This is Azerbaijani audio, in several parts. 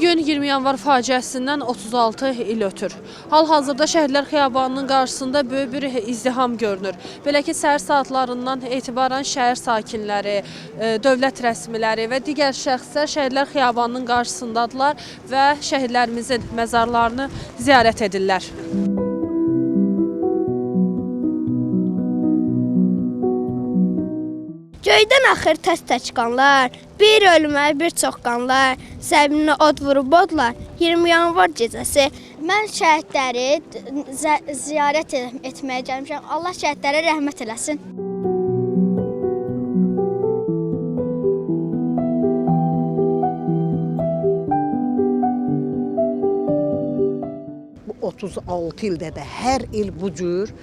Bugün 20 yanvar faciəsindən 36 il ötür. Hal-hazırda Şəhidlər Xiyabanının qarşısında böyük bir izdiham görünür. Belə ki, səhər saatlarından etibarən şəhər sakinləri, dövlət rəsmiləri və digər şəxslər Şəhidlər Xiyabanının qarşısındadılar və şəhidlərimizin məzarlarını ziyarət edirlər. Göydən axır təs-təs qanlar, bir ölümə bir çox qanlar, səbrinə od vurub odlar, 20 yanvar gecəsi. Mən şəhidləri ziyarət etməyə gəlmişəm. Allah şəhidlərə rəhmət eləsin. Bu 36 ildə də hər il bu cür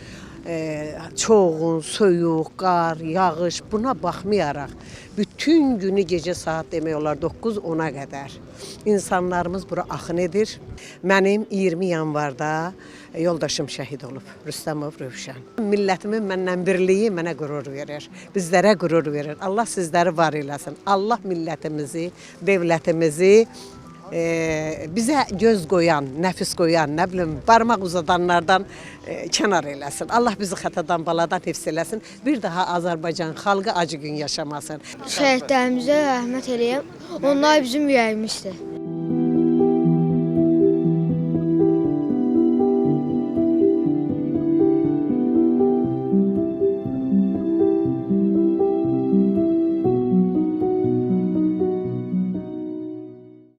çoğun, soyuq, qar, yağış buna baxmayaraq bütün günü gecə saat demək olar 9-10-a qədər insanlarımız bura axın edir. Mənim 20 yanvarda yoldaşım şəhid olub, Rüstəmov Rövşən. Millətimin məndən birliyi mənə qürur verir, bizlərə qürur verir. Allah sizləri var eləsin. Allah millətimizi, dövlətimizi bizə göz qoyan, nəfis qoyan, nə bilim, barmaq uzadanlardan kənar eləsin. Allah bizi xətadan, baladan hifz eləsin. Bir daha Azərbaycan xalqı acı gün yaşamasın. Şəhidlərimizə rəhmət eləyəm. Onlar bizim ürəyimizdir.